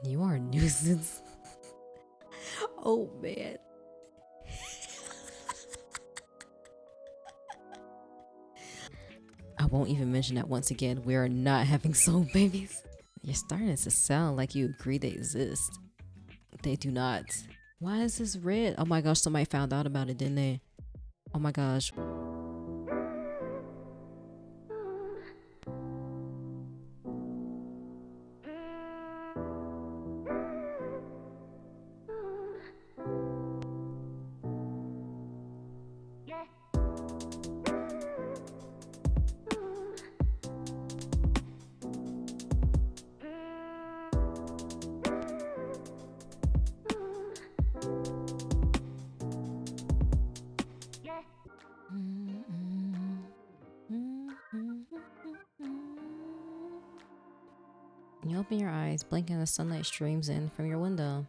You are a nuisance. Oh man. I won't even mention that once again. We are not having soul babies. You're starting to sound like you agree they exist. They do not. Why is this red? Oh my gosh, somebody found out about it, didn't they? Oh my gosh. You open your eyes, blinking as sunlight streams in from your window.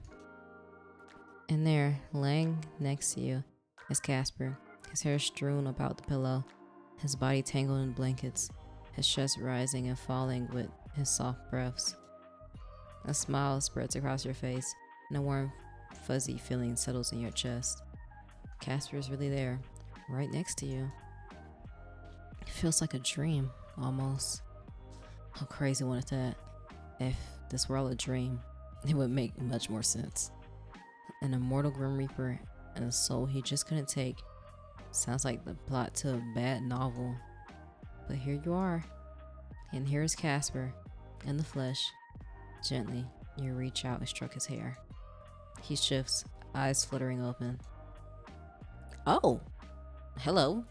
And there, laying next to you, is Casper, his hair strewn about the pillow, his body tangled in blankets, his chest rising and falling with his soft breaths. A smile spreads across your face, and a warm, fuzzy feeling settles in your chest. Casper is really there, right next to you. It feels like a dream, almost. How crazy one is that? If this were all a dream, it would make much more sense. An immortal Grim Reaper and a soul he just couldn't take. Sounds like the plot to a bad novel. But here you are. And here's Casper, in the flesh. Gently, you reach out and stroke his hair. He shifts, eyes fluttering open. Oh! Hello.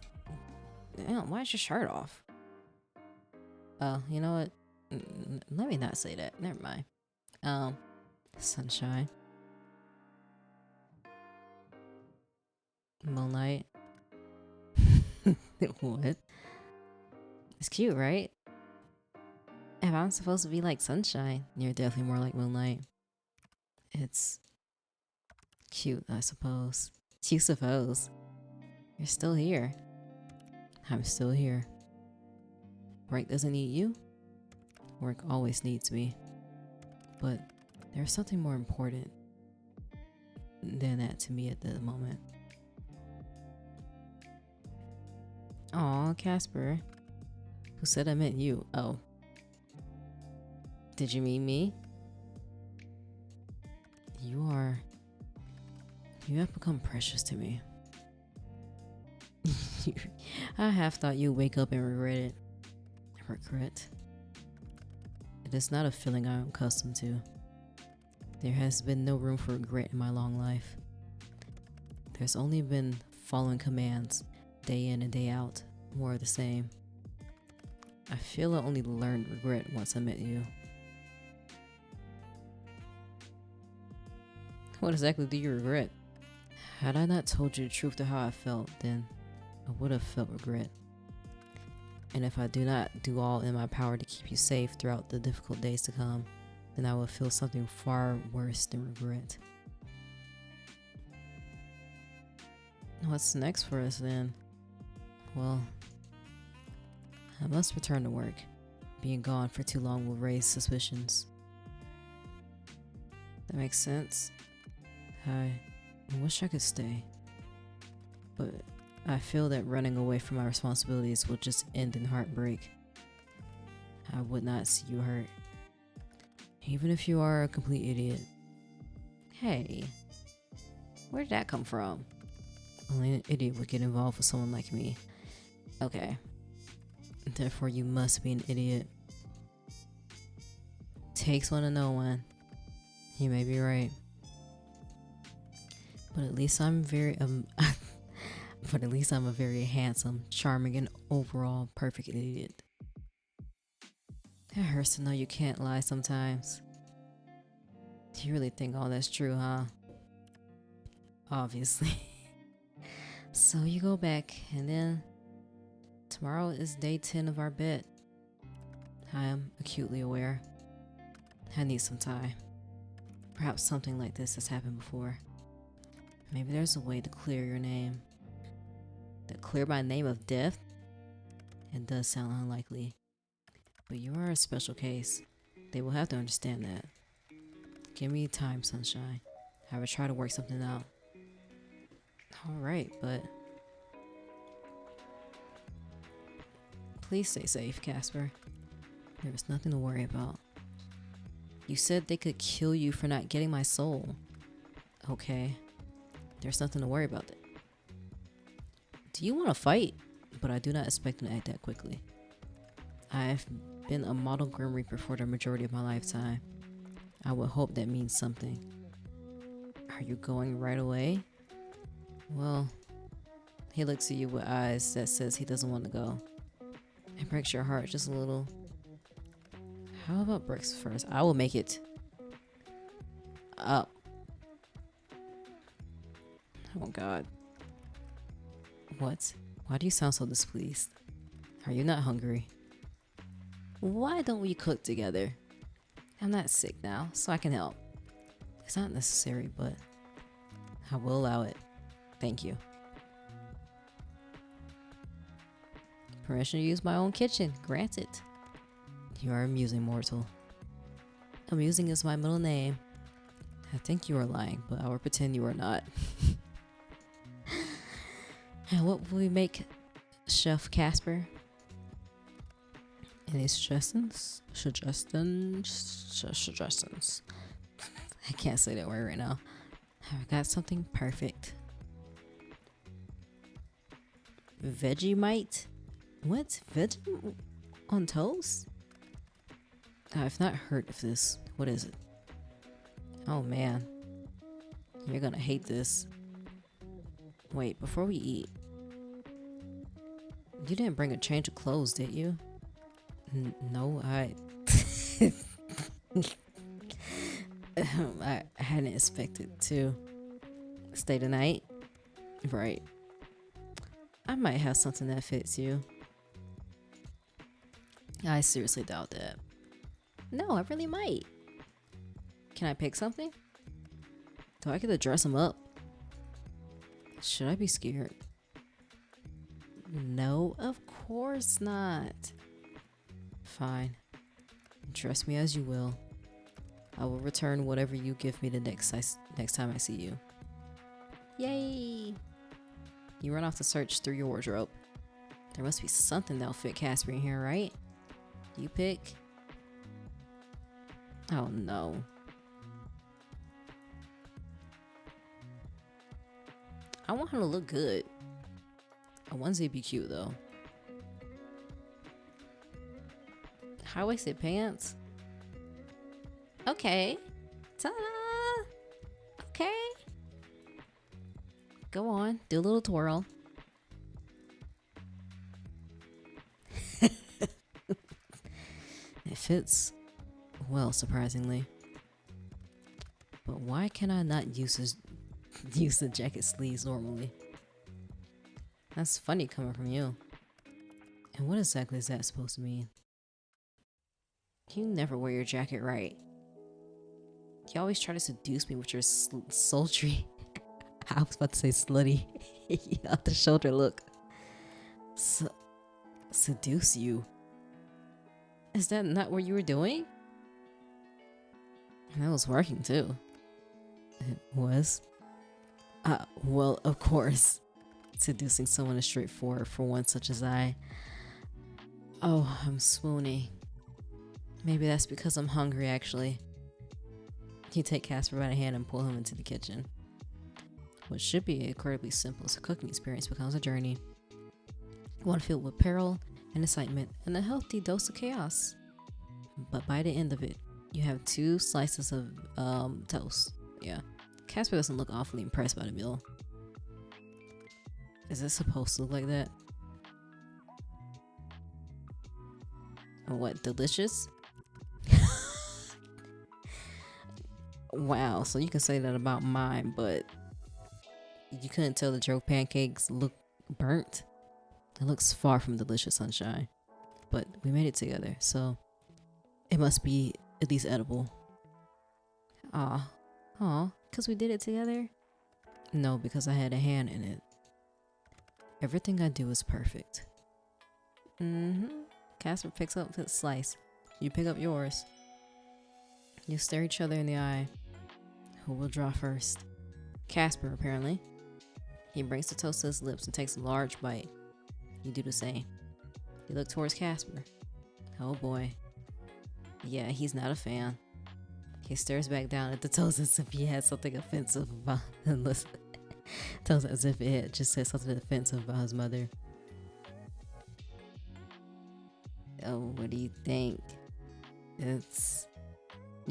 Damn, why is your shirt off? Oh, you know what? Let me not say that. Never mind. Sunshine. Moonlight. What? It's cute, right? If I'm supposed to be like sunshine, you're definitely more like moonlight. It's cute, I suppose. You suppose. You're still here. I'm still here. Work doesn't need you. Work always needs me. But there's something more important than that to me at the moment. Aw, Casper. Who said I meant you? Oh. Did you mean me? You have become precious to me. I half thought you'd wake up and regret it. Regret? It is not a feeling I am accustomed to. There has been no room for regret in my long life. There's only been following commands, day in and day out, more of the same. I feel I only learned regret once I met you. What exactly do you regret? Had I not told you the truth to how I felt, then I would have felt regret. And if I do not do all in my power to keep you safe throughout the difficult days to come, then I will feel something far worse than regret. What's next for us then? Well, I must return to work. Being gone for too long will raise suspicions. That makes sense. I wish I could stay, but I feel that running away from my responsibilities will just end in heartbreak. I would not see you hurt, even if you are a complete idiot. Hey, where did that come from? Only an idiot would get involved with someone like me. Okay, therefore you must be an idiot. Takes one to know one. You may be right. But at least I'm but at least I'm a very handsome, charming, and overall perfect idiot. It hurts to know you can't lie sometimes. Do you really think all that's true, huh? Obviously. So you go back, and then tomorrow is day 10 of our bet. I am acutely aware. I need some time. Perhaps something like this has happened before. Maybe there's a way to clear your name. To clear my name of death? It does sound unlikely. But you are a special case. They will have to understand that. Give me time, sunshine. I will try to work something out. Alright, but please stay safe, Casper. There is nothing to worry about. You said they could kill you for not getting my soul. Okay. There's nothing to worry about. Do you want to fight? But I do not expect them to act that quickly. I've been a model Grim Reaper for the majority of my lifetime. I would hope that means something. Are you going right away? Well, he looks at you with eyes that says he doesn't want to go. It breaks your heart just a little. How about breakfast first? I will make it up. Oh God. What? Why do you sound so displeased? Are you not hungry? Why don't we cook together? I'm not sick now, so I can help. It's not necessary, but I will allow it. Thank you. Permission to use my own kitchen. Granted. You are amusing, mortal. Amusing is my middle name. I think you are lying, but I will pretend you are not. And what will we make, Chef Casper? Any suggestions? Suggestions. I can't say that word right now. I've got something perfect. Vegemite? What? Vegemite on toast? I've not heard of this. What is it? Oh man. You're gonna hate this. Wait, before we eat. You didn't bring a change of clothes, did you? No, I hadn't expected to stay the night. Right. I might have something that fits you. I seriously doubt that. No, I really might. Can I pick something? Do I get to dress him up? Should I be scared? No, of course not. Fine. Dress me as you will. I will return whatever you give me the next time I see you. Yay! You run off to search through your wardrobe. There must be something that'll fit Casper in here, right? You pick. Oh no. I want her to look good. A onesie be cute though. High-waisted pants? Okay. Ta-da! Okay. Go on, do a little twirl. It fits well, surprisingly. But why can I not use the jacket sleeves normally? That's funny coming from you. And what exactly is that supposed to mean? You never wear your jacket right. You always try to seduce me with your sultry, I was about to say slutty, off the shoulder look. Seduce you? Is that not what you were doing? That was working too. It was? Well, of course. Seducing someone is straightforward for one such as I. Oh, I'm swooning. Maybe that's because I'm hungry, actually. You take Casper by the hand and pull him into the kitchen. What should be incredibly simple as a cooking experience becomes a journey. One filled with peril and excitement and a healthy dose of chaos. But by the end of it, you have 2 slices of toast. Yeah. Casper doesn't look awfully impressed by the meal. Is it supposed to look like that? What, delicious? Wow, so you can say that about mine, but you couldn't tell that your pancakes look burnt? It looks far from delicious, sunshine. But we made it together, so it must be at least edible. Aw, because we did it together? No, because I had a hand in it. Everything I do is perfect. Casper picks up his slice. You pick up yours. You stare each other in the eye. Who will draw first? Casper, apparently. He brings the toast to his lips and takes a large bite. You do the same. You look towards Casper. Oh boy. Yeah, he's not a fan. He stares back down at the toast as if he had something offensive about toast as if it had just said something offensive about his mother. Oh, what do you think? You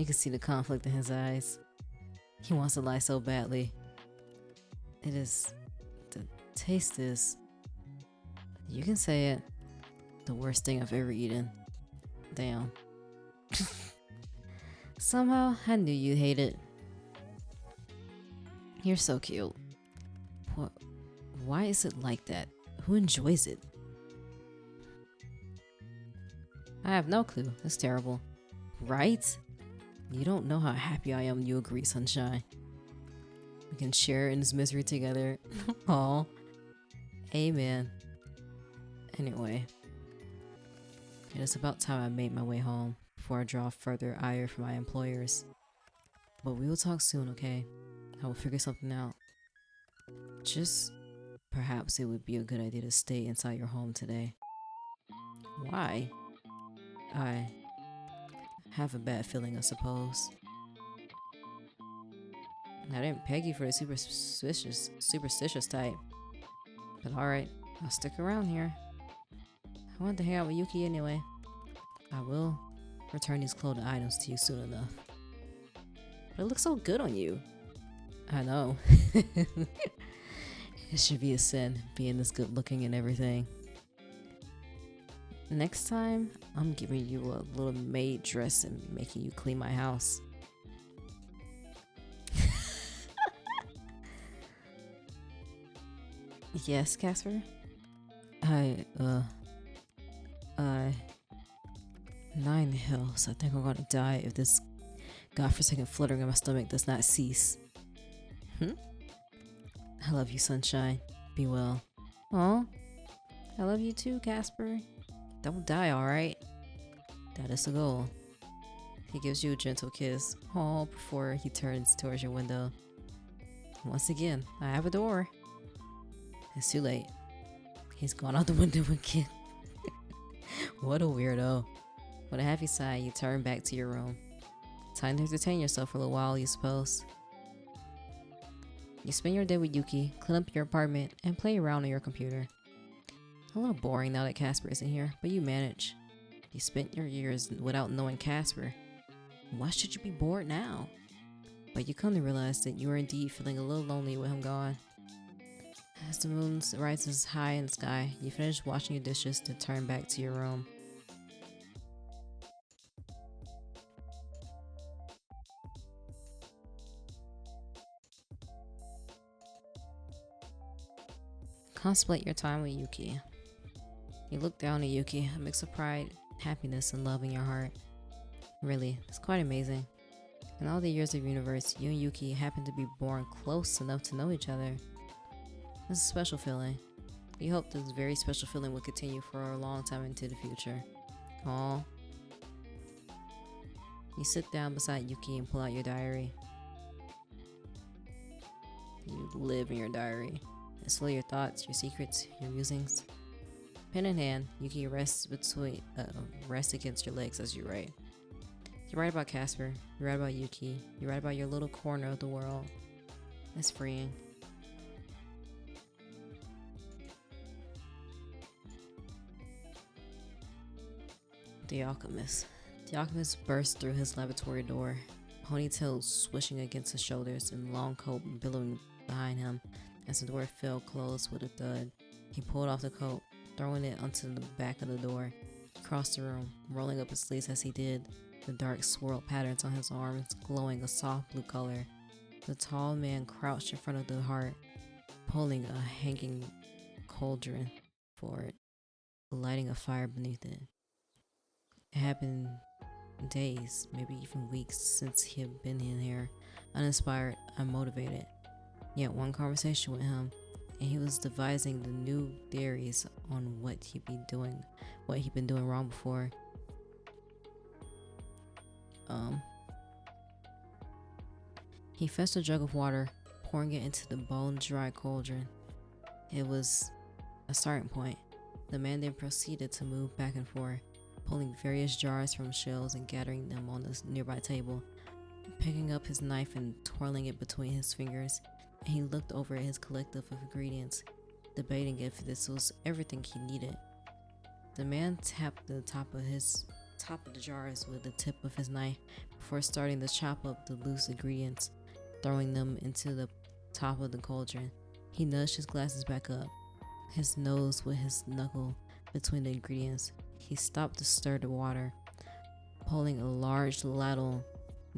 can see the conflict in his eyes. He wants to lie so badly. The taste is, you can say it, the worst thing I've ever eaten. Damn. Somehow, I knew you'd hate it. You're so cute. What? Why is it like that? Who enjoys it? I have no clue. It's terrible. Right? You don't know how happy I am you agree, sunshine. We can share in this misery together. Aw. Amen. Anyway. It is about time I made my way home before I draw further ire from my employers. But we will talk soon, okay? I will figure something out. Just perhaps it would be a good idea to stay inside your home today. Why? I have a bad feeling, I suppose. I didn't peg you for the superstitious type. But alright, I'll stick around here. I want to hang out with Yuki anyway. I will return these clothing items to you soon enough. But it looks so good on you. I know. It should be a sin, being this good looking and everything. Next time, I'm giving you a little maid dress and making you clean my house. Yes, Casper? Nine hills. I think I'm gonna die if this godforsaken fluttering in my stomach does not cease. I love you, sunshine. Be well. Aw. I love you too, Casper. Don't die, alright? That is the goal. He gives you a gentle kiss. Aw, before he turns towards your window. Once again, I have a door. It's too late. He's gone out the window again. What a weirdo. With a happy sigh, you turn back to your room. Time to entertain yourself for a little while, you suppose. You spend your day with Yuki, clean up your apartment, and play around on your computer. A little boring now that Casper isn't here, but you manage. You spent your years without knowing Casper. Why should you be bored now? But you come to realize that you are indeed feeling a little lonely with him gone. As the moon rises high in the sky, you finish washing your dishes to turn back to your room. Contemplate your time with Yuki. You look down at Yuki, a mix of pride, happiness, and love in your heart. Really, it's quite amazing. In all the years of universe, you and Yuki happen to be born close enough to know each other. It's a special feeling. You hope this very special feeling will continue for a long time into the future. Aww. You sit down beside Yuki and pull out your diary. You live in your diary. It's full of your thoughts, your secrets, your musings. Pen in hand, Yuki rests against your legs as you write. You write about Casper, you write about Yuki, you write about your little corner of the world. It's freeing. The Alchemist. The Alchemist burst through his laboratory door, ponytails swishing against his shoulders and long coat billowing behind him as the door fell closed with a thud. He pulled off the coat, throwing it onto the back of the door. He crossed the room, rolling up his sleeves as he did, the dark swirled patterns on his arms glowing a soft blue color. The tall man crouched in front of the hearth, pulling a hanging cauldron forward, lighting a fire beneath it. It had been days, maybe even weeks, since he had been in here, uninspired, unmotivated. Yet one conversation with him, and he was devising the new theories on what he'd been doing wrong before. He fetched a jug of water, pouring it into the bone-dry cauldron. It was a starting point. The man then proceeded to move back and forth, pulling various jars from shelves and gathering them on the nearby table. Picking up his knife and twirling it between his fingers, he looked over at his collective of ingredients, debating if this was everything he needed. The man tapped the top of the jars with the tip of his knife before starting to chop up the loose ingredients, throwing them into the top of the cauldron. He nudged his glasses back up, his nose with his knuckle between the ingredients. He stopped to stir the water, pulling a large ladle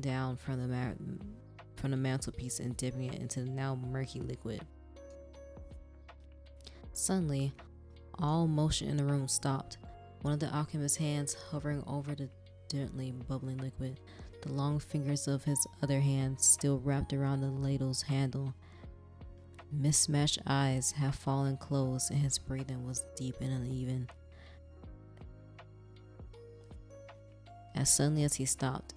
down from the mantelpiece and dipping it into the now murky liquid. Suddenly, all motion in the room stopped. One of the alchemist's hands hovering over the gently bubbling liquid, the long fingers of his other hand still wrapped around the ladle's handle. Mismatched eyes half fallen closed, and his breathing was deep and uneven. As suddenly as he stopped,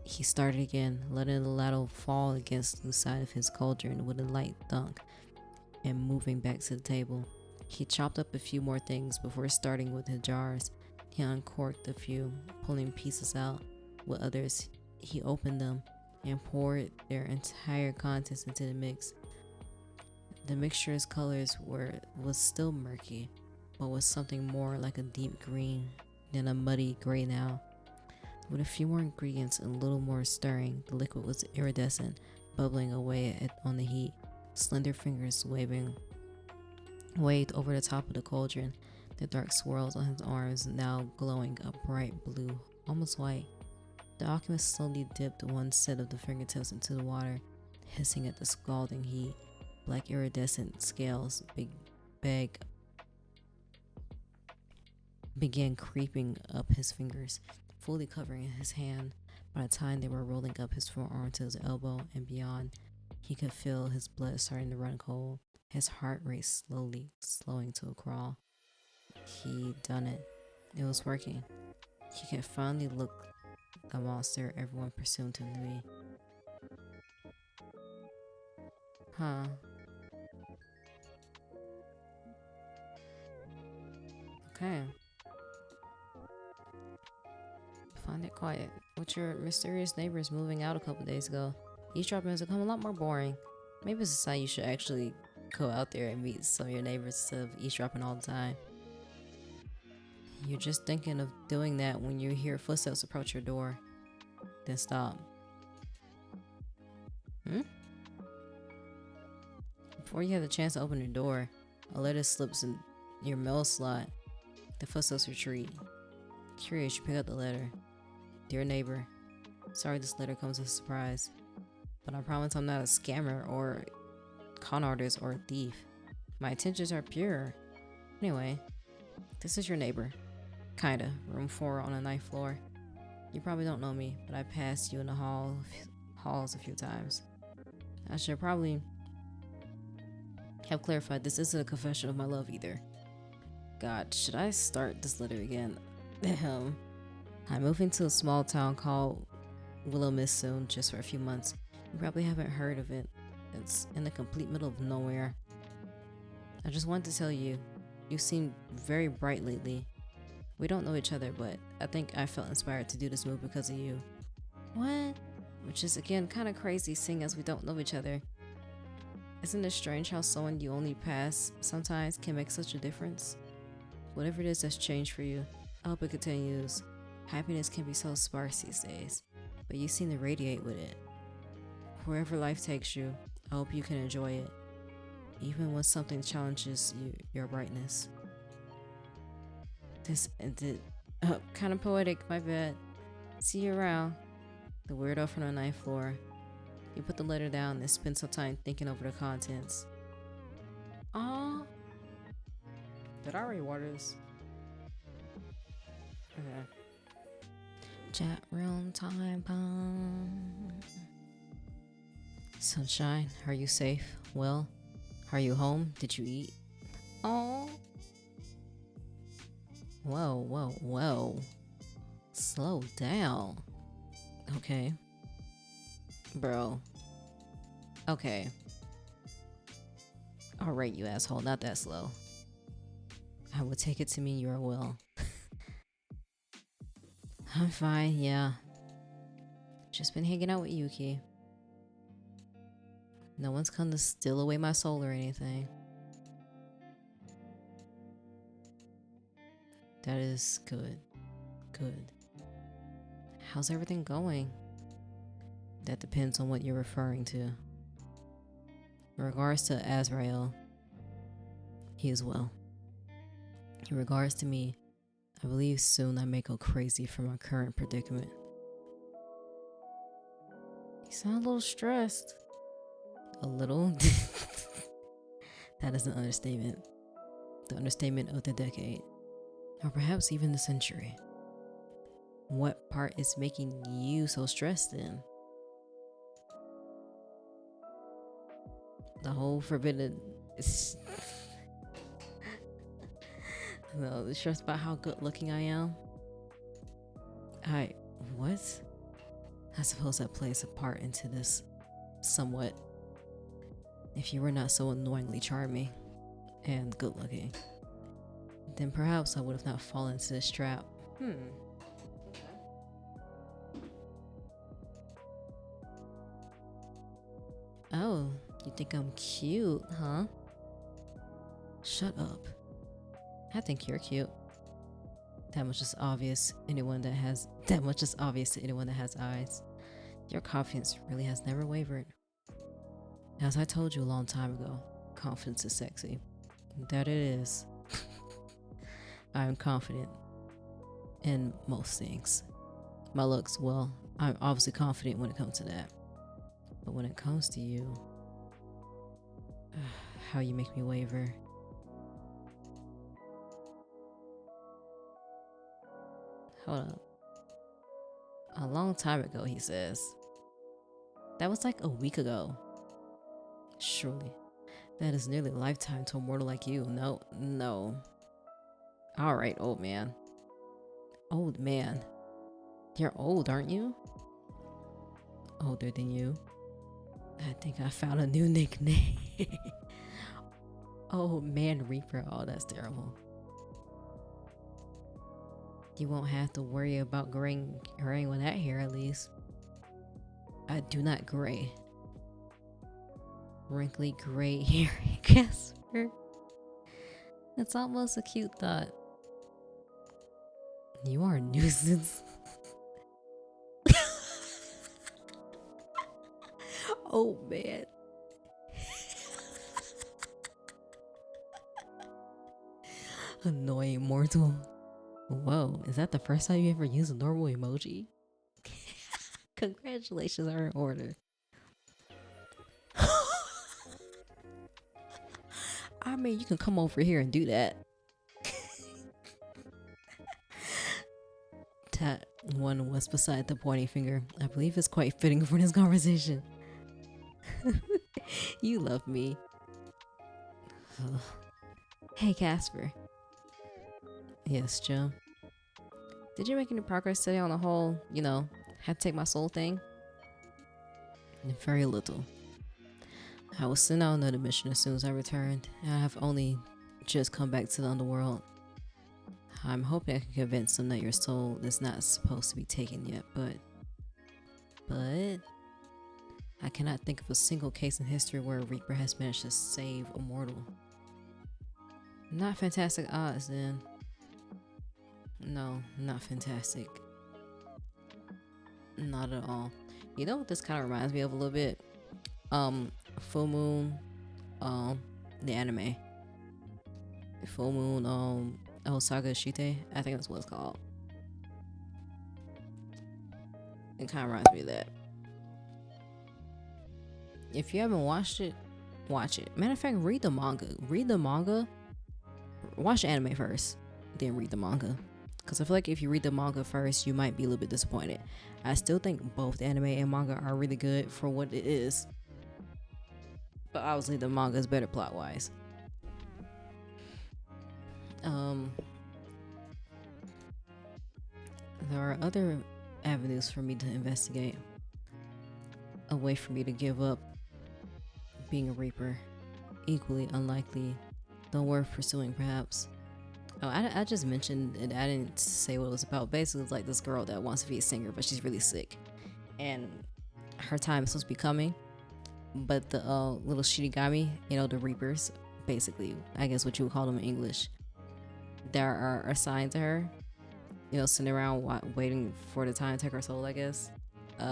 he started again, letting the ladle fall against the side of his cauldron with a light thunk and moving back to the table. He chopped up a few more things before starting with his jars. He uncorked a few, pulling pieces out. With others, he opened them and poured their entire contents into the mix. The mixture's colors was still murky, but was something more like a deep green than a muddy gray now. With a few more ingredients and a little more stirring, the liquid was iridescent, bubbling away on the heat. Slender fingers waved over the top of the cauldron, the dark swirls on his arms now glowing a bright blue, almost white. The alchemist slowly dipped one set of the fingertips into the water, hissing at the scalding heat. Black iridescent scales began creeping up his fingers, fully covering his hand. By the time they were rolling up his forearm to his elbow and beyond, he could feel his blood starting to run cold, his heart rate slowing to a crawl. He'd done it. It was working. He could finally look the monster everyone presumed him to be. Huh. Okay. Find it quiet. With your mysterious neighbors moving out a couple days ago, eavesdropping has become a lot more boring. Maybe it's a sign you should actually go out there and meet some of your neighbors instead of eavesdropping all the time. You're just thinking of doing that when you hear footsteps approach your door. Then stop. Before you have the chance to open your door, a letter slips in your mail slot. The footsteps retreat. Curious, you pick up the letter. Dear neighbor, sorry this letter comes as a surprise, but I promise I'm not a scammer or con artist or a thief. My intentions are pure. Anyway, this is your neighbor. Kinda. Room 4 on the 9th floor. You probably don't know me, but I passed you in the halls a few times. I should probably have clarified this isn't a confession of my love either. God, should I start this letter again? I'm moving to a small town called Willow Mist soon, just for a few months. You probably haven't heard of it. It's in the complete middle of nowhere. I just wanted to tell you, you seem very bright lately. We don't know each other, but I think I felt inspired to do this move because of you. What? Which is again kind of crazy seeing as we don't know each other. Isn't it strange how someone you only pass sometimes can make such a difference? Whatever it is that's changed for you, I hope it continues. Happiness can be so sparse these days, but you seem to radiate with it. Wherever life takes you, I hope you can enjoy it, even when something challenges your brightness. This ended kind of poetic, my bad. See you around. The weirdo from the 9th floor. You put the letter down and spend some time thinking over the contents. Aww. Did I already water this? Okay. Chat room time bomb. Sunshine, are you safe? Well, are you home? Did you eat? Oh. Whoa. Slow down. Okay. Bro, Okay. Alright, you asshole, not that slow. I will take it to mean you are well. I'm fine, yeah. Just been hanging out with Yuki. No one's come to steal away my soul or anything. That is good. Good. How's everything going? That depends on what you're referring to. In regards to Azrael, he is well. In regards to me, I believe soon I may go crazy from my current predicament. You sound a little stressed. A little? That is an understatement. The understatement of the decade. Or perhaps even the century. What part is making you so stressed then? The whole forbidden... No, the stress about how good looking I am. What? I suppose that plays a part into this somewhat. If you were not so annoyingly charming and good looking, then perhaps I would have not fallen into this trap. Okay. Oh, you think I'm cute, huh? Shut up. I think you're cute. That much is obvious to anyone that has eyes. Your confidence really has never wavered. As I told you a long time ago, confidence is sexy. That it is. I am confident in most things. My looks, well, I'm obviously confident when it comes to that. But when it comes to you, how you make me waver. Hold up. A long time ago, he says. That was like a week ago. Surely. That is nearly a lifetime to a mortal like you. No. Alright, old man. Old man. You're old, aren't you? Older than you. I think I found a new nickname. Old man Reaper. Oh, that's terrible. You won't have to worry about graying with that hair, at least. I do not gray. Wrinkly gray hair, Casper. It's almost a cute thought. You are a nuisance. Oh man. Annoying mortal. Whoa, is that the first time you ever used a normal emoji? Congratulations are in order. I mean, you can come over here and do that. That one was beside the pointing finger. I believe it's quite fitting for this conversation. You love me. Ugh. Hey, Casper. Yes, Joe. Did you make any progress today on the whole, had to take my soul thing? Very little. I will send out another mission as soon as I returned, and I have only just come back to the underworld. I'm hoping I can convince them that your soul is not supposed to be taken yet, but I cannot think of a single case in history where a Reaper has managed to save a mortal. Not fantastic odds, then. No, not fantastic. Not at all. You know what this kind of reminds me of a little bit? Full Moon, the anime. Full Moon, Saga Shite, I think that's what it's called. It kind of reminds me of that. If you haven't watched it, watch it. Matter of fact, read the manga. Watch the anime first, then read the manga. Because I feel like if you read the manga first, you might be a little bit disappointed. I still think both the anime and manga are really good for what it is. But obviously the manga is better plot-wise. There are other avenues for me to investigate. A way for me to give up being a reaper. Equally unlikely, though worth pursuing perhaps. Oh, I just mentioned it. I didn't say what it was about. Basically, it's like this girl that wants to be a singer, but she's really sick. And her time is supposed to be coming. But the little Shinigami, the Reapers, basically, I guess what you would call them in English, that are assigned to her, sitting around waiting for the time to take her soul, I guess.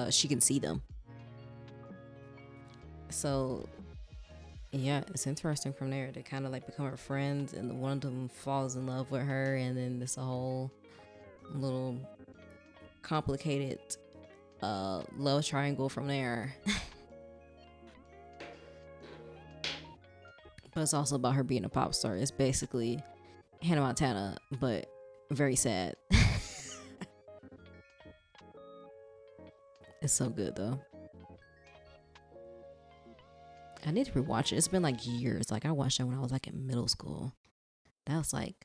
She can see them. So yeah, it's interesting from there. They kind of like become her friends, and one of them falls in love with her, and then there's a whole little complicated love triangle from there. But it's also about her being a pop star. It's basically Hannah Montana, but very sad. It's so good though. I need to rewatch it. It's been like years. Like I watched it when I was like in middle school. That was like,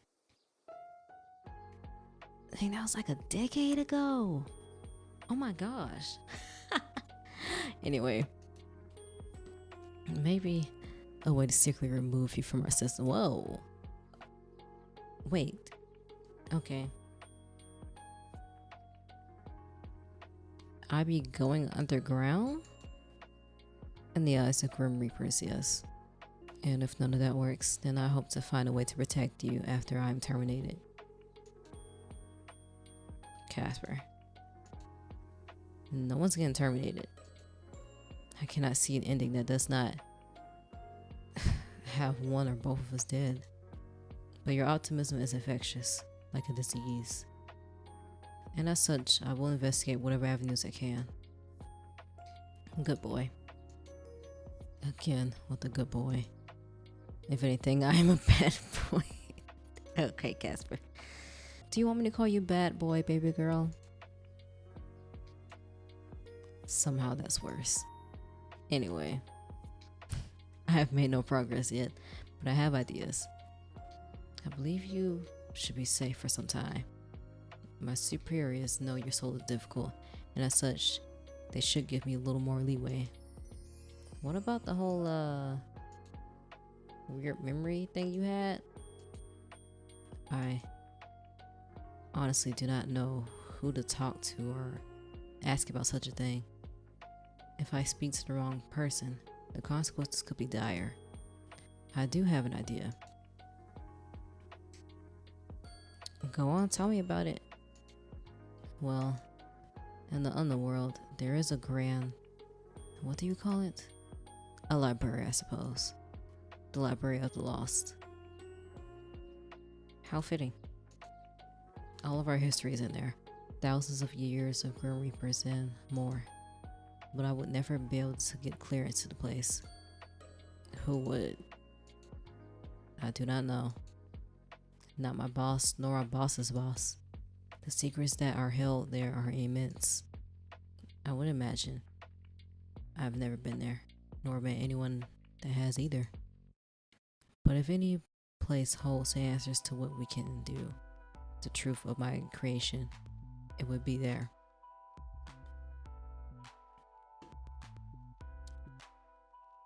I think that was like a decade ago. Oh my gosh. Anyway, maybe a way to secretly remove you from our system. Whoa. Wait. Okay. I be going underground? In the eyes of Grim Reapers, yes. And if none of that works, then I hope to find a way to protect you after I'm terminated. Casper. No one's getting terminated. I cannot see an ending that does not have one or both of us dead. But your optimism is infectious, like a disease. And as such, I will investigate whatever avenues I can. Good boy. Again, with the good boy. If anything, I am a bad boy. Okay, Casper. Do you want me to call you bad boy, baby girl? Somehow that's worse. Anyway, I have made no progress yet, but I have ideas. I believe you should be safe for some time. My superiors know your soul is difficult, and as such, they should give me a little more leeway. What about the whole weird memory thing you had? I honestly do not know who to talk to or ask about such a thing. If I speak to the wrong person, the consequences could be dire. I do have an idea. Go on, tell me about it. Well, in the underworld, there is a grand... what do you call it? A library, I suppose. The Library of the Lost. How fitting. All of our history is in there. Thousands of years of Grim Reapers and more. But I would never be able to get clearance to the place. Who would? I do not know. Not my boss, nor our boss's boss. The secrets that are held there are immense. I would imagine. I've never been there, nor met anyone that has either. But if any place holds the answers to what we can do, the truth of my creation, it would be there.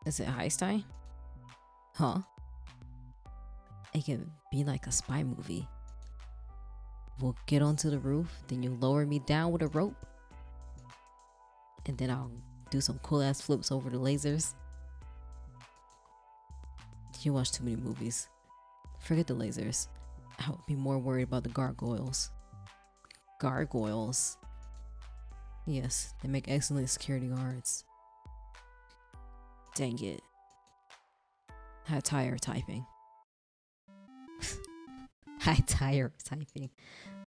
Is it Einstein? Huh? It can be like a spy movie. We'll get onto the roof, then you lower me down with a rope, and then I'll do some cool ass flips over the lasers. You watch too many movies. Forget the lasers. I would be more worried about the gargoyles. Gargoyles? Yes, they make excellent security guards. Dang it. I tire typing. I tire typing.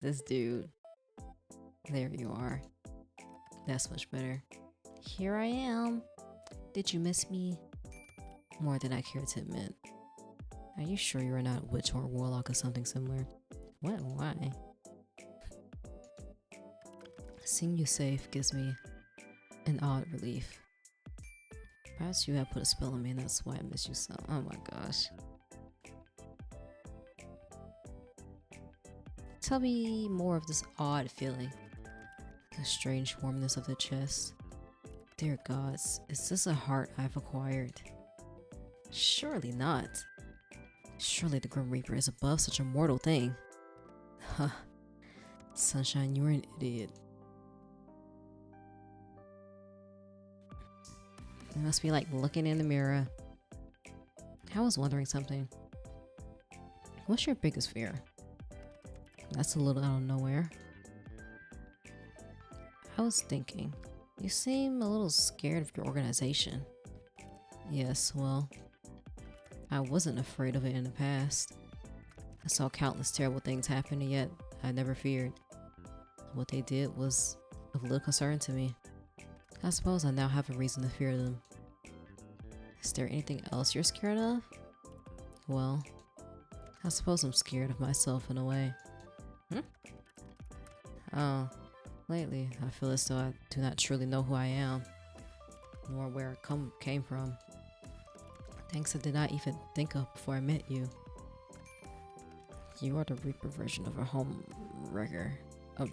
This dude. There you are. That's much better. Here I am. Did you miss me? More than I care to admit. Are you sure you are not a witch or a warlock or something similar? What? Why? Seeing you safe gives me an odd relief. Perhaps you have put a spell on me and that's why I miss you so. Oh my gosh. Tell me more of this odd feeling. The strange warmness of the chest. Dear gods, is this a heart I've acquired? Surely not. Surely the Grim Reaper is above such a mortal thing. Huh. Sunshine, you're an idiot. It must be like looking in the mirror. I was wondering something. What's your biggest fear? That's a little out of nowhere. I was thinking, you seem a little scared of your organization. Yes, well, I wasn't afraid of it in the past. I saw countless terrible things happen, and yet I never feared. What they did was of little concern to me. I suppose I now have a reason to fear them. Is there anything else you're scared of? Well, I suppose I'm scared of myself in a way. Oh, lately I feel as though I do not truly know who I am, nor where I came from. Things I did not even think of before I met you. You are the Reaper version of a home wrecker. A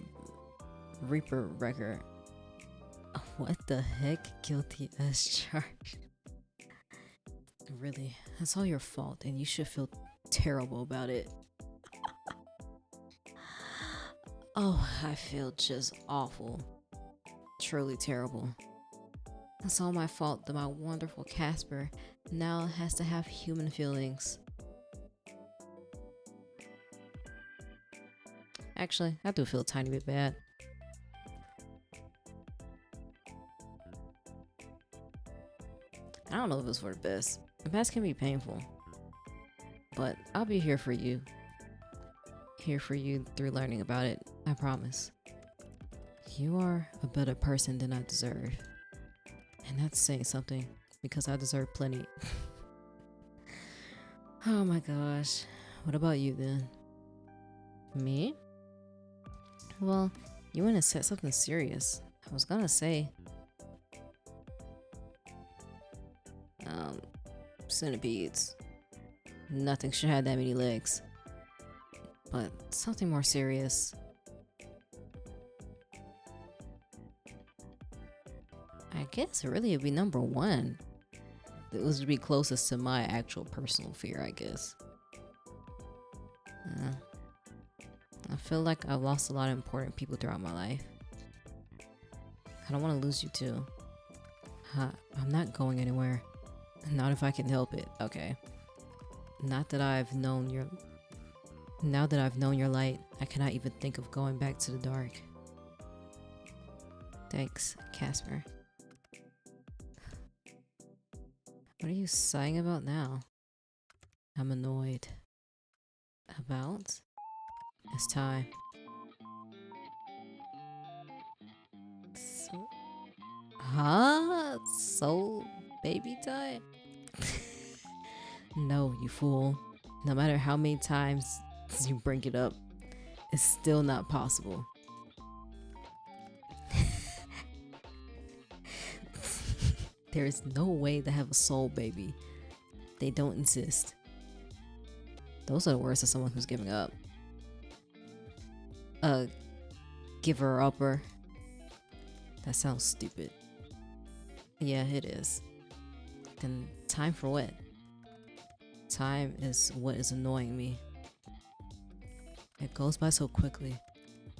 Reaper wrecker. What the heck? Guilty as charged. Really, that's all your fault, and you should feel terrible about it. Oh, I feel just awful. Truly terrible. It's all my fault that my wonderful Casper now has to have human feelings. Actually, I do feel a tiny bit bad. I don't know if it's for the best. The past can be painful. But I'll be here for you. Here for you through learning about it, I promise. You are a better person than I deserve. And that's saying something, because I deserve plenty. Oh my gosh. What about you then? Me? Well, you want to set something serious. I was gonna say, centipedes. Nothing should have that many legs. But something more serious. I guess really it'd be number one. It would be closest to my actual personal fear, I guess. I feel like I've lost a lot of important people throughout my life. I don't want to lose you too. I'm not going anywhere. Not if I can help it, okay? Now that I've known your light, I cannot even think of going back to the dark. Thanks, Casper. What are you sighing about now? I'm annoyed. About? It's time. Soul baby time? No, you fool. No matter how many times you bring it up, it's still not possible. There is no way to have a soul baby. They don't exist. Those are the words of someone who's giving up. Giver upper. That sounds stupid. Yeah, it is. Then time for what? Time is what is annoying me. It goes by so quickly.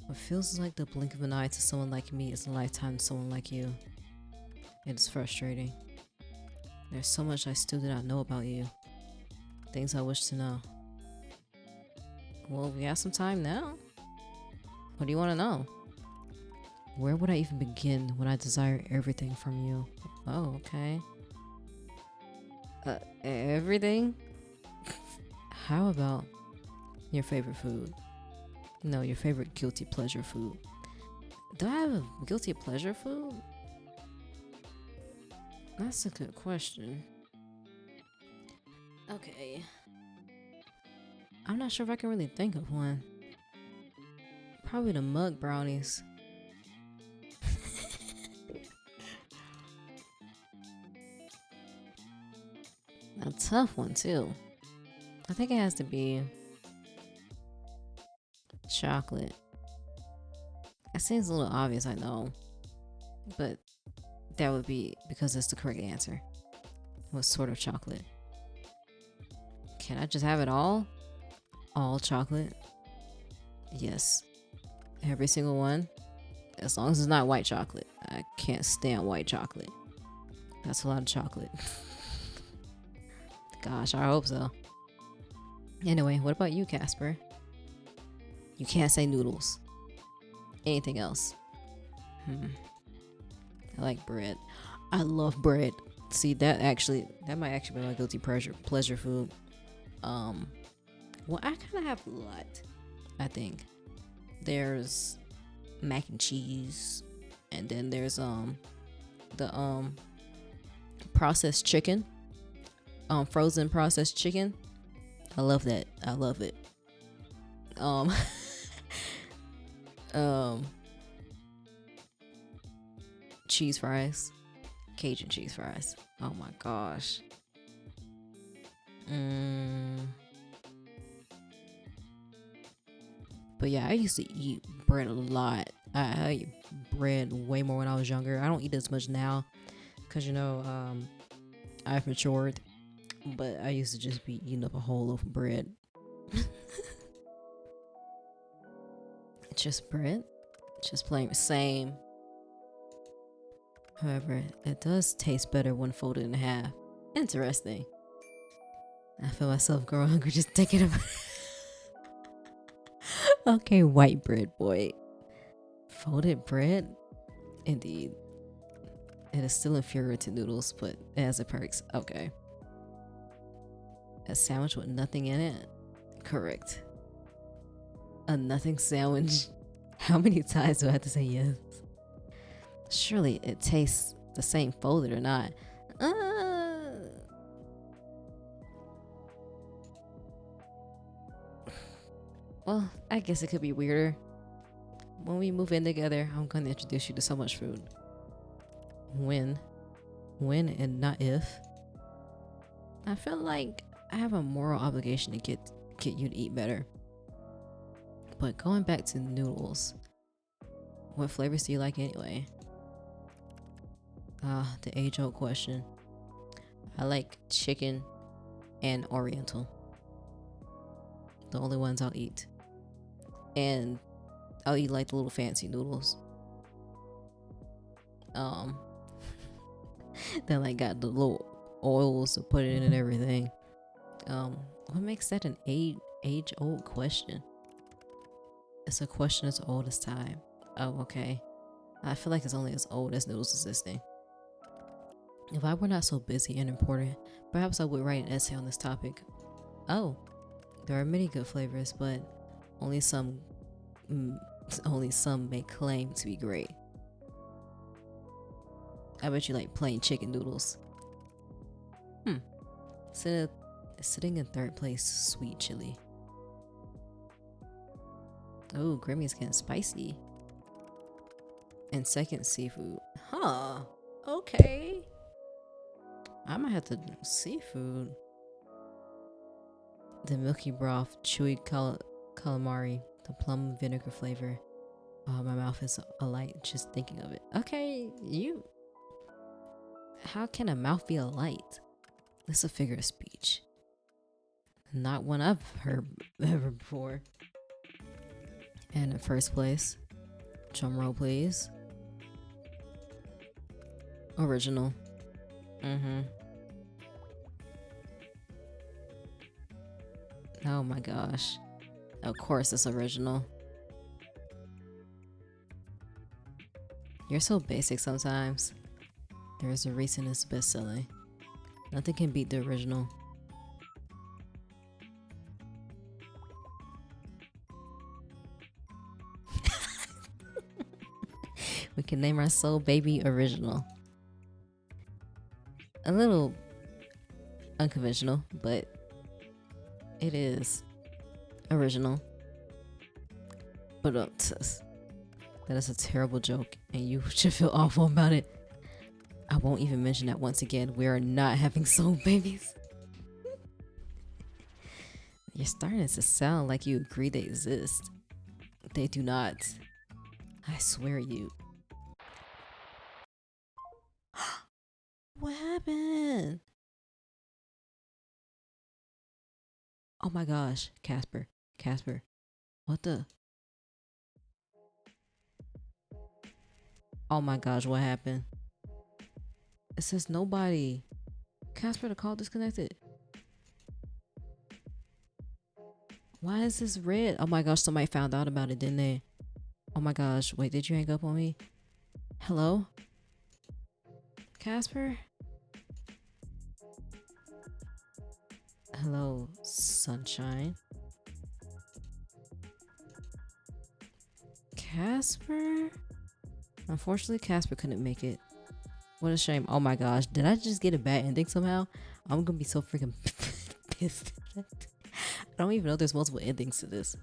What feels like the blink of an eye to someone like me is a lifetime to someone like you. It is frustrating. There's so much I still do not know about you. Things I wish to know. Well, we have some time now. What do you want to know? Where would I even begin when I desire everything from you? Oh, okay. Everything? How about your favorite food? No, your favorite guilty pleasure food. Do I have a guilty pleasure food? That's a good question. Okay. I'm not sure if I can really think of one. Probably the mug brownies. A tough one too. I think it has to be chocolate. It seems a little obvious, I know, but that would be because it's the correct answer. What sort of chocolate? Can I just have it all? All chocolate? Yes. Every single one? As long as it's not white chocolate. I can't stand white chocolate. That's a lot of chocolate. Gosh, I hope so. Anyway, what about you, Casper? You can't say noodles. Anything else? I like bread. I love bread. See, that might actually be my guilty pleasure food. Well, I kind of have a lot. I think there's mac and cheese, and then there's the processed chicken, frozen processed chicken. I love that. I love it. Cheese fries, Cajun cheese fries. Oh my gosh. But yeah, I used to eat bread a lot. I eat bread way more when I was younger. I don't eat as much now because I've matured. But I used to just be eating up a whole loaf of bread. It's just bread, just plain the same. However, it does taste better when folded in half. Interesting. I feel myself growing hungry just thinking about Okay, white bread, boy. Folded bread? Indeed. It is still inferior to noodles, but it has the perks. Okay. A sandwich with nothing in it? Correct. A nothing sandwich? How many times do I have to say yes? Surely it tastes the same folded or not. Well, I guess it could be weirder. When we move in together, I'm going to introduce you to so much food. When and not if. I feel like I have a moral obligation to get you to eat better. But going back to noodles, what flavors do you like anyway? The age-old question. I like chicken and oriental. The only ones I'll eat. And I'll eat like the little fancy noodles. That like got the little oils to put it in and everything. What makes that an age-old question? It's a question as old as time. Oh, okay. I feel like it's only as old as noodles existing. If I were not so busy and important, perhaps I would write an essay on this topic. Oh, there are many good flavors, but only some may claim to be great. I bet you like plain chicken noodles. Sitting in third place, sweet chili. Oh, Grimmy's getting spicy. And second, seafood. Huh. Okay. I might have to do seafood. The milky broth, chewy calamari, the plum vinegar flavor. Oh, my mouth is alight just thinking of it. Okay, how can a mouth be alight? This is a figure of speech. Not one I've heard ever before. And in first place, drum roll please. Original. Oh my gosh. Of course it's original. You're so basic sometimes. There's a reason it's best-selling. Nothing can beat the original. We can name our soul baby Original. A little unconventional, but it is original. But that is a terrible joke, and you should feel awful about it. I won't even mention that once again. We are not having soul babies. You're starting to sound like you agree they exist. They do not. I swear you. What happened? Oh my gosh, Casper. Casper. What the? Oh my gosh, what happened? It says nobody. Casper, the call disconnected. Why is this red? Oh my gosh, somebody found out about it, didn't they? Oh my gosh, wait, did you hang up on me? Hello? Casper? Hello, sunshine. Casper? Unfortunately, Casper couldn't make it. What a shame. Oh my gosh, did I just get a bad ending somehow? I'm gonna be so freaking pissed. I don't even know there's multiple endings to this.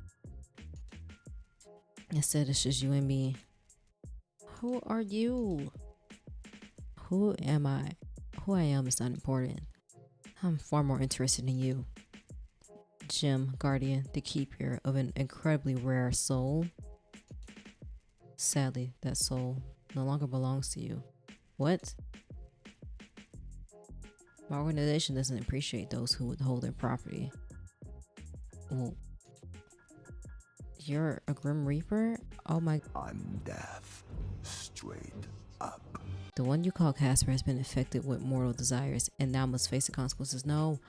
Instead, it's just you and me. Who are you? Who am I? Who I am is not important. I'm far more interested in you. Jim, guardian, the keeper of an incredibly rare soul. Sadly, that soul no longer belongs to you. What? My organization doesn't appreciate those who withhold their property. Well, you're a Grim Reaper? Oh my... I'm deaf. Straight up. The one you call Casper has been infected with mortal desires and now must face the consequences. No,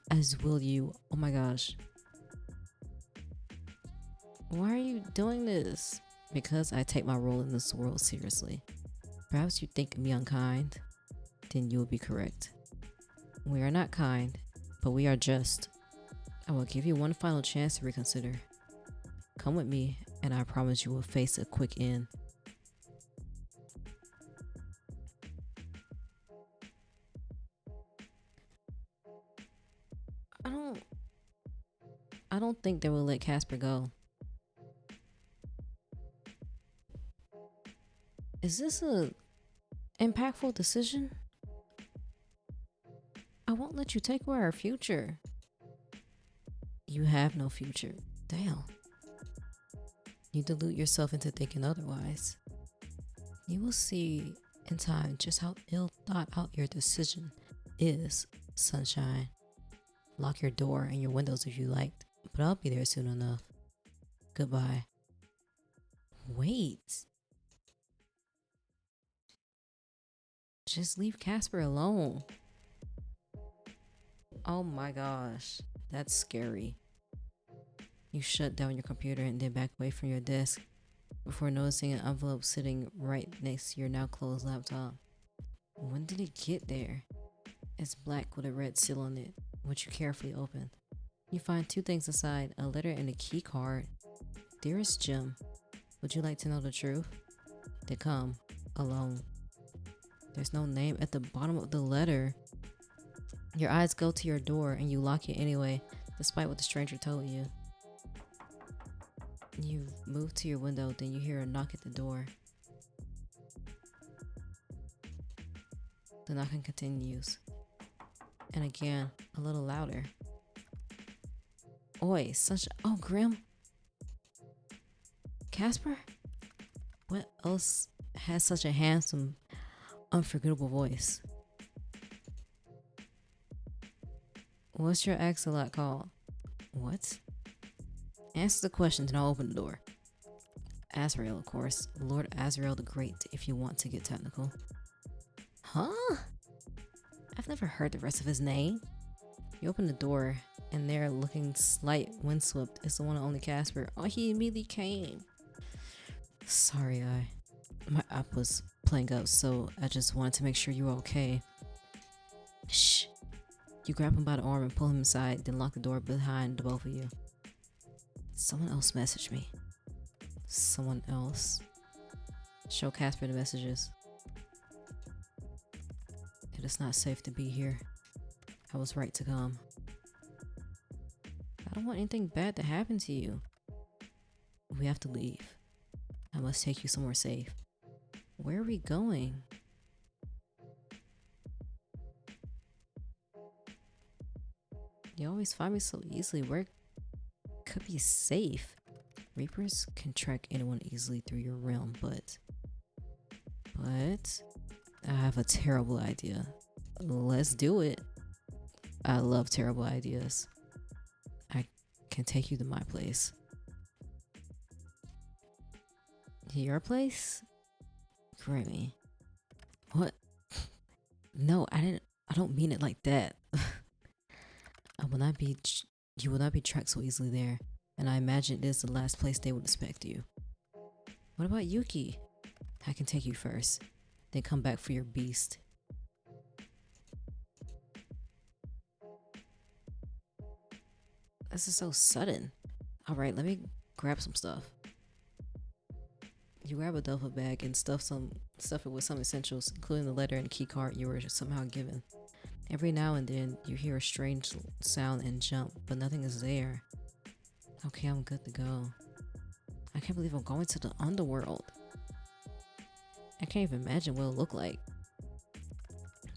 as will you. Oh my gosh. Why are you doing this? Because I take my role in this world seriously. Perhaps you think me unkind, then you will be correct. We are not kind, but we are just. I will give you one final chance to reconsider. Come with me, and I promise you will face a quick end. I don't think they will let Casper go. Is this a impactful decision? I won't let you take away our future. You have no future. Damn. You delude yourself into thinking otherwise. You will see in time just how ill thought out your decision is, sunshine. Lock your door and your windows if you liked, but I'll be there soon enough. Goodbye. Wait. Just leave Casper alone. Oh my gosh, that's scary. You shut down your computer and then back away from your desk before noticing an envelope sitting right next to your now closed laptop. When did it get there? It's black with a red seal on it, which you carefully open. You find two things inside, a letter and a key card. Dearest Jim, would you like to know the truth? They come alone. There's no name at the bottom of the letter. Your eyes go to your door and you lock it anyway, despite what the stranger told you. You move to your window, then you hear a knock at the door. The knocking continues. And again, a little louder. Oi, oh, Grim. Casper? What else has such a handsome, unforgettable voice? What's your axolot called? What? Answer the question, then I'll open the door. Azrael, of course. Lord Azrael the Great, if you want to get technical. Huh? I've never heard the rest of his name. You open the door, and there, looking slight windswept, is the one and only Casper. Oh, he immediately came. Sorry, my app was playing up, so I just wanted to make sure you were okay. Shh. You grab him by the arm and pull him inside, then lock the door behind the both of you. Someone else messaged me. Someone else? Show Casper the messages. It is not safe to be here. I was right to come. I don't want anything bad to happen to you. We have to leave. I must take you somewhere safe. Where are we going? You always find me so easily. Where could be safe? Reapers can track anyone easily through your realm, but I have a terrible idea. Let's do it. I love terrible ideas. can take you to my place. Your place? Grammy. What? No, I don't mean it like that. I will not be. You will not be tracked so easily there, and I imagine it is the last place they would expect you. What about Yuki? I can take you first, then come back for your beast. This is so sudden. All right, let me grab some stuff. You grab a duffel bag and stuff it with some essentials, including the letter and key card you were somehow given. Every now and then, you hear a strange sound and jump, but nothing is there. Okay, I'm good to go. I can't believe I'm going to the underworld. I can't even imagine what it'll look like.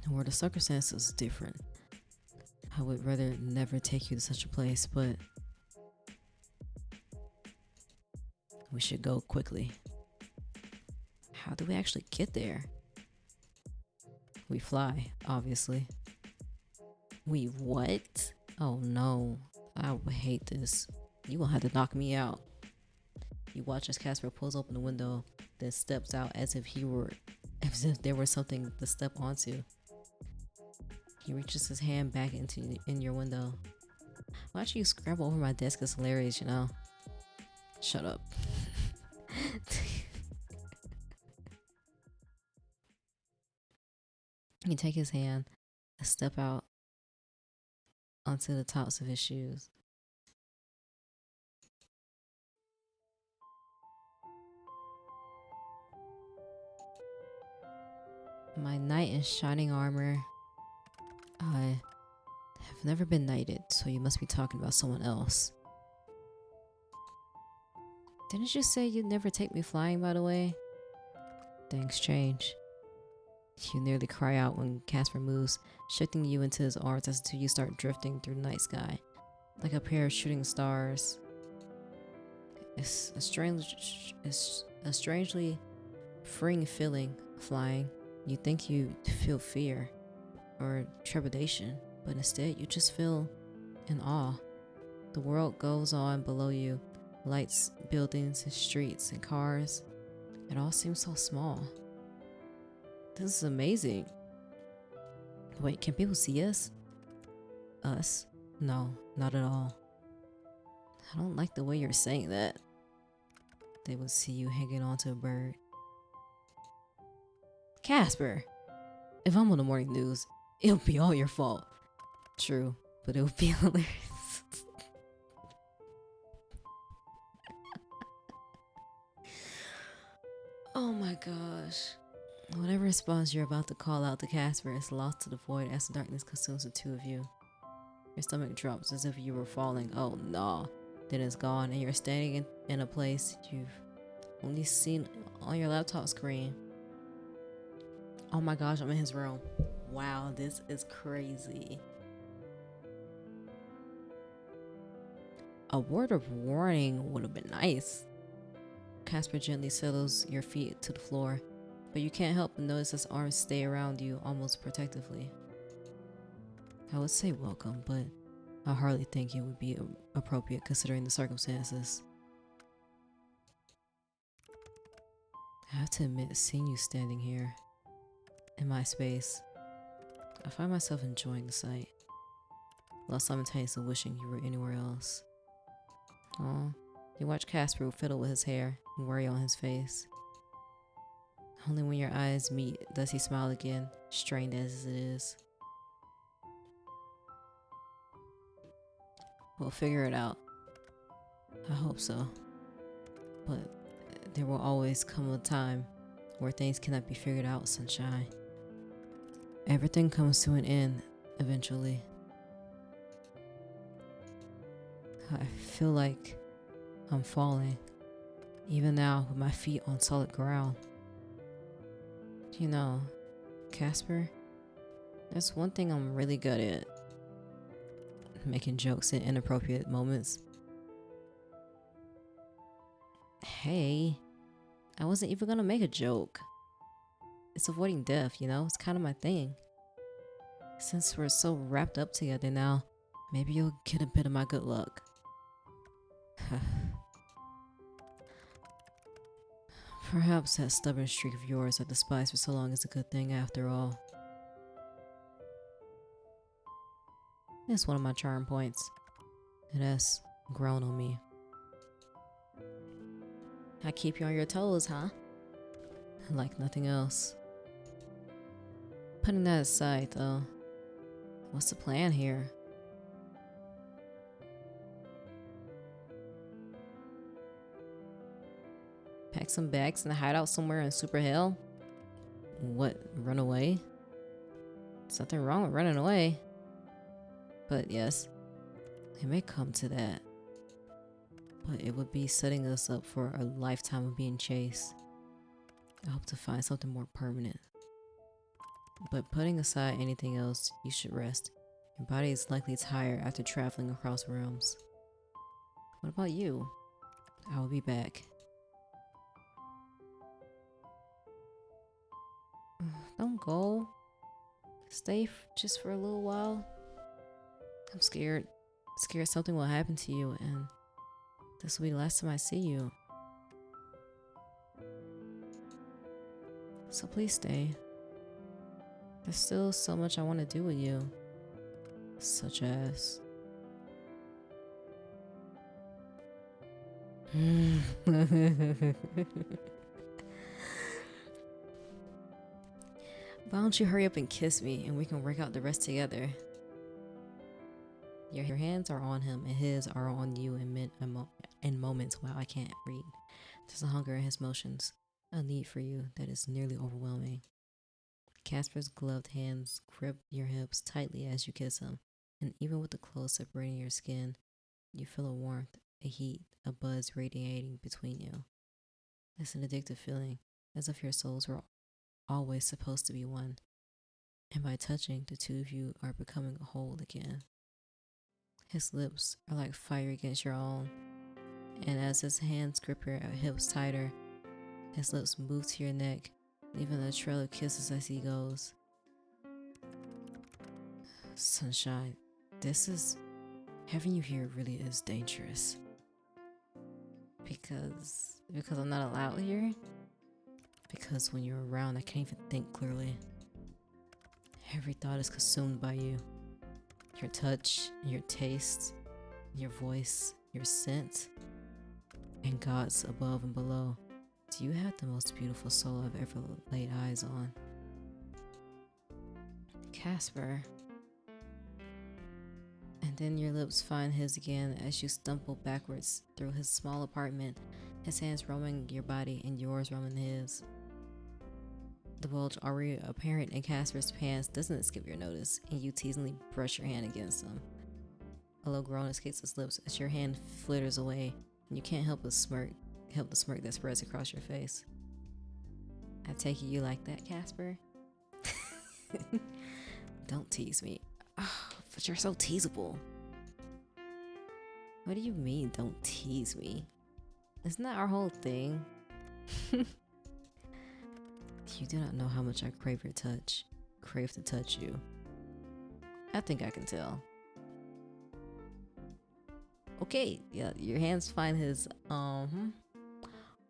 Where the circumstances is different. I would rather never take you to such a place, but we should go quickly. How do we actually get there? We fly, obviously. We what? Oh no, I would hate this. You gonna have to knock me out. You watch as Casper pulls open the window, then steps out as if there was something to step onto. He reaches his hand back in your window. Watching you scramble over my desk is hilarious, you know. Shut up. You take his hand and step out onto the tops of his shoes. My knight in shining armor. I have never been knighted, so you must be talking about someone else. Didn't you say you'd never take me flying, by the way? Things change. You nearly cry out when Casper moves, shifting you into his arms until you start drifting through the night sky, like a pair of shooting stars. It's a strangely freeing feeling, flying. You think you feel fear or trepidation, but instead you just feel in awe. The world goes on below you, lights, buildings, and streets, and cars. It all seems so small. This is amazing. Wait, can people see us? Us? No, not at all. I don't like the way you're saying that. They would see you hanging onto a bird. Casper! If I'm on the morning news, it'll be all your fault. True, but it would be hilarious. Oh my gosh. Whatever response you're about to call out to Casper is lost to the void as the darkness consumes the two of you. Your stomach drops as if you were falling. Oh no. Then it's gone and you're standing in a place you've only seen on your laptop screen. Oh my gosh, I'm in his room. Wow, this is crazy. A word of warning would have been nice. Casper gently settles your feet to the floor, but you can't help but notice his arms stay around you almost protectively. I would say welcome, but I hardly think it would be appropriate considering the circumstances. I have to admit, seeing you standing here in my space, I find myself enjoying the sight, while simultaneously wishing you were anywhere else. Aw, you watch Casper fiddle with his hair and worry on his face. Only when your eyes meet does he smile again, strained as it is. We'll figure it out. I hope so. But there will always come a time where things cannot be figured out, sunshine. Everything comes to an end eventually. I feel like I'm falling, even now with my feet on solid ground. You know, Casper, there's one thing I'm really good at. Making jokes in inappropriate moments. Hey, I wasn't even gonna make a joke. It's avoiding death, you know? It's kind of my thing. Since we're so wrapped up together now, maybe you'll get a bit of my good luck. Perhaps that stubborn streak of yours I despised for so long is a good thing after all. It's one of my charm points. It has grown on me. I keep you on your toes, huh? Like nothing else. Putting that aside, though, what's the plan here? Pack some bags and hide out somewhere in super hell? What, run away? There's nothing wrong with running away. But yes, it may come to that. But it would be setting us up for a lifetime of being chased. I hope to find something more permanent. But putting aside anything else, you should rest. Your body is likely tired after traveling across realms. What about you? I will be back. Don't go. Stay just for a little while. I'm scared. Scared something will happen to you, and this will be the last time I see you. So please stay. There's still so much I want to do with you. Such as... Why don't you hurry up and kiss me and we can work out the rest together? Your hands are on him and his are on you in moments while I can't read. There's a hunger in his motions, a need for you that is nearly overwhelming. Casper's gloved hands grip your hips tightly as you kiss him, and even with the clothes separating your skin, you feel a warmth, a heat, a buzz radiating between you. It's an addictive feeling, as if your souls were always supposed to be one, and by touching, the two of you are becoming whole again. His lips are like fire against your own, and as his hands grip your hips tighter, his lips move to your neck, leaving a trail of kisses as he goes. Sunshine, having you here really is dangerous. Because I'm not allowed here? Because when you're around, I can't even think clearly. Every thought is consumed by you. Your touch, your taste, your voice, your scent, and gods above and below. Do you have the most beautiful soul I've ever laid eyes on? Casper. And then your lips find his again as you stumble backwards through his small apartment, his hands roaming your body and yours roaming his. The bulge already apparent in Casper's pants doesn't escape your notice, and you teasingly brush your hand against them. A low groan escapes his lips as your hand flitters away, and you can't help the smirk that spreads across your face. I take it you like that, Casper? Don't tease me. Oh, but you're so teasable. What do you mean, don't tease me? Isn't that our whole thing? You do not know how much I crave your touch. Crave to touch you. I think I can tell. Okay, yeah, your hands find his,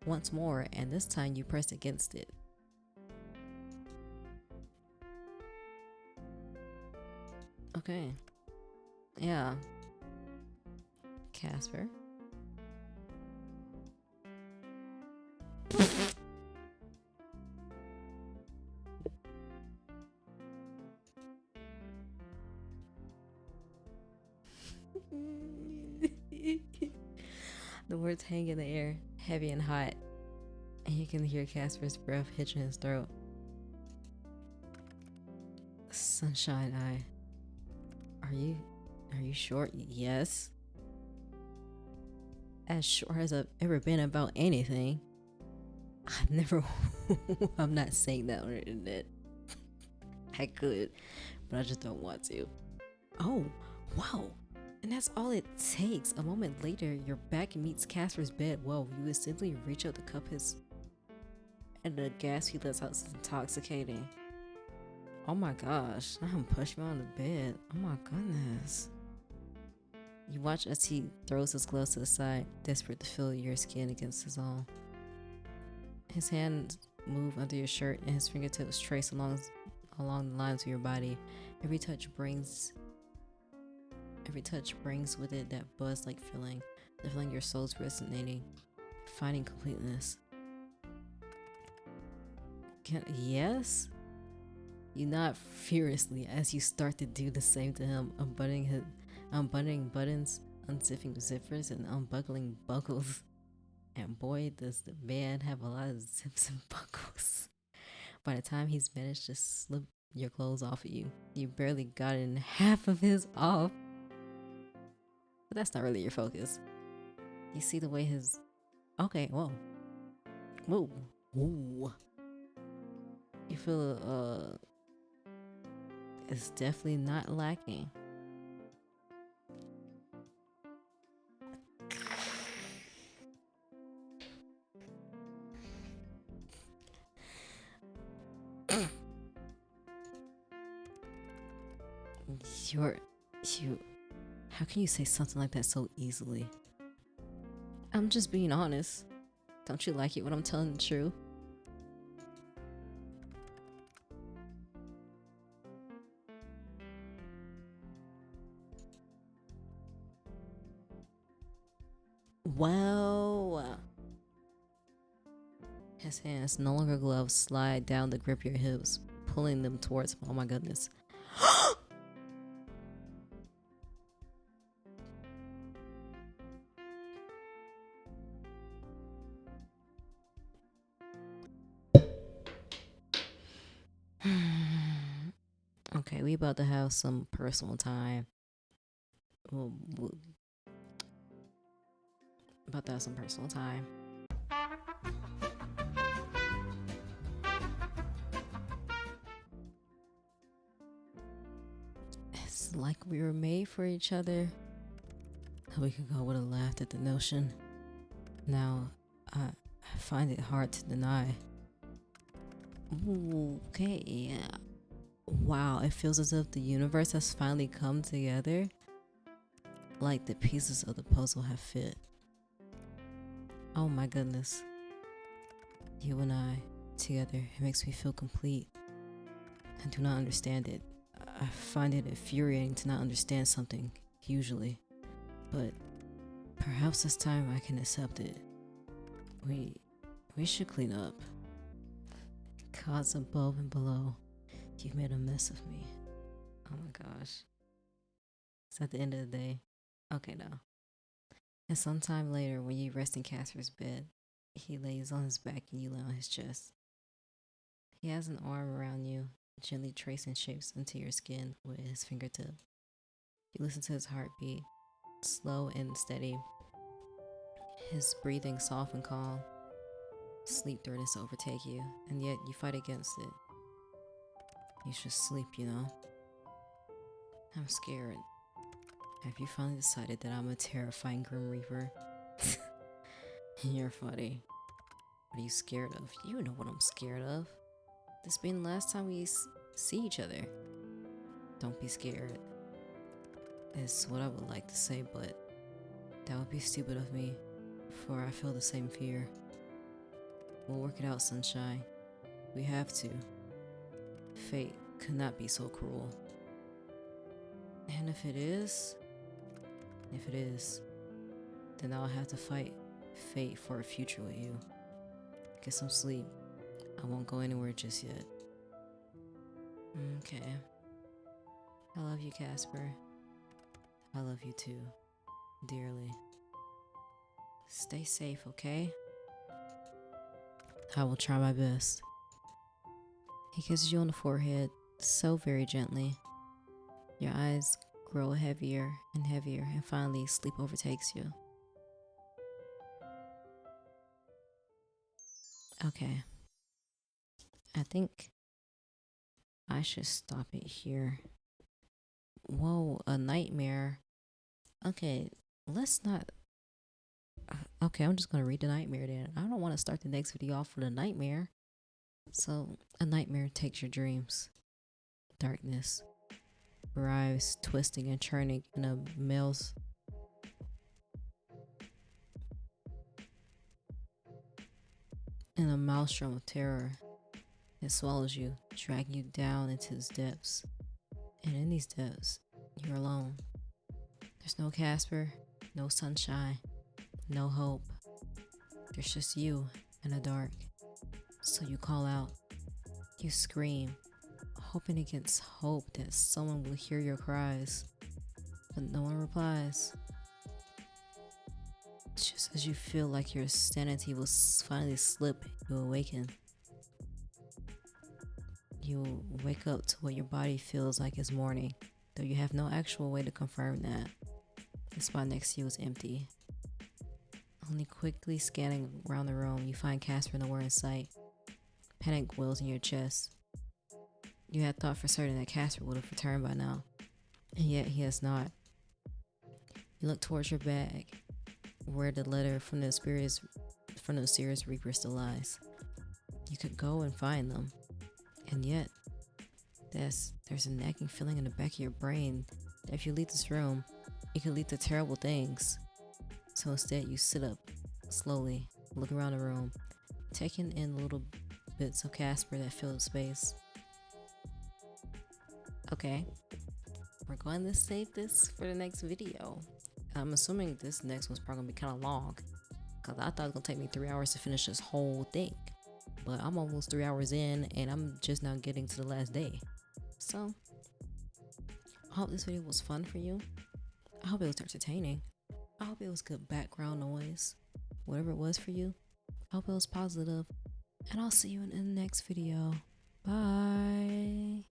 once more, and this time you press against it. Okay. Yeah. Casper. The words hang in the air, heavy and hot, and you can hear Casper's breath hitching his throat. Sunshine Eye. Are you sure? Yes. As sure as I've ever been about anything. I'm not saying that on the internet. I could, but I just don't want to. Oh, wow. And that's all it takes. A moment later, your back meets Casper's bed. Whoa, you instantly reach out to cup his, and the gas he lets out is intoxicating. Oh my gosh, now I'm pushing me on the bed. Oh my goodness. You watch as he throws his gloves to the side, desperate to feel your skin against his own. His hands move under your shirt and his fingertips trace along the lines of your body. Every touch brings with it that buzz-like feeling, the feeling your soul's resonating, finding completeness. Yes? You nod furiously as you start to do the same to him, unbuttoning buttons, unzipping zippers, and unbuckling buckles. And boy, does the man have a lot of zips and buckles. By the time he's managed to slip your clothes off of you, you barely gotten half of his off. But that's not really your focus. You see the way his... Okay, whoa. Whoa. Whoa. You feel it's definitely not lacking. How can you say something like that so easily? I'm just being honest. Don't you like it when I'm telling the truth? Well, his hands, no longer gloves, slide down to grip your hips, pulling them towards him. Oh my goodness. Okay, we about to have some personal time. About to have some personal time. It's like we were made for each other. A week ago, I would have laughed at the notion. Now, I find it hard to deny. Okay, yeah. Wow, it feels as if the universe has finally come together. Like the pieces of the puzzle have fit. Oh my goodness. You and I, together, it makes me feel complete. I do not understand it. I find it infuriating to not understand something, usually. But perhaps this time I can accept it. We should clean up. Gods above and below, you've made a mess of me. Oh my gosh. It's at the end of the day. Okay, now. And sometime later, when you rest in Casper's bed, he lays on his back and you lay on his chest. He has an arm around you, gently tracing shapes into your skin with his fingertip. You listen to his heartbeat, slow and steady, his breathing soft and calm. Sleep threatens to overtake you, and yet you fight against it. You should sleep, you know? I'm scared. Have you finally decided that I'm a terrifying Grim Reaper? You're funny. What are you scared of? You know what I'm scared of. This being the last time we see each other. Don't be scared. It's what I would like to say, but that would be stupid of me, for I feel the same fear. We'll work it out, sunshine. We have to. Fate could not be so cruel. And if it is, then I'll have to fight fate for a future with you. Get some sleep. I won't go anywhere just yet. Okay. I love you, Casper. I love you too, dearly. Stay safe, okay? I will try my best. He kisses you on the forehead, so very gently. Your eyes grow heavier and heavier, and finally sleep overtakes you. Okay. I think I should stop it here. Whoa, a nightmare. Okay, let's not... Okay, I'm just gonna read the nightmare then. I don't want to start the next video off with a nightmare. So, a nightmare takes your dreams. Darkness arrives, twisting and churning in a male's and a maelstrom of terror that swallows you, dragging you down into its depths. And in these depths, you're alone. There's no Casper, no sunshine, no hope. There's just you in the dark. So you call out, you scream, hoping against hope that someone will hear your cries, but no one replies. Just as you feel like your sanity will finally slip, you awaken. You wake up to what your body feels like is morning, though you have no actual way to confirm that. The spot next to you is empty. Only quickly scanning around the room, you find Casper nowhere in sight. Panic wells in your chest. You had thought for certain that Casper would have returned by now, and yet he has not. You look towards your bag, where the letter from the mysterious Reaper still lies. You could go and find them, and yet there's a nagging feeling in the back of your brain that if you leave this room, it could lead to terrible things. So instead, you sit up slowly, look around the room, taking in little bits of Casper that fill the space. Okay, we're going to save this for the next video. I'm assuming this next one's probably gonna be kind of long, because I thought it was gonna take me 3 hours to finish this whole thing. But I'm almost 3 hours in, and I'm just now getting to the last day. So, I hope this video was fun for you. I hope it was entertaining. I hope it was good background noise. Whatever it was for you, I hope it was positive. And I'll see you in the next video. Bye.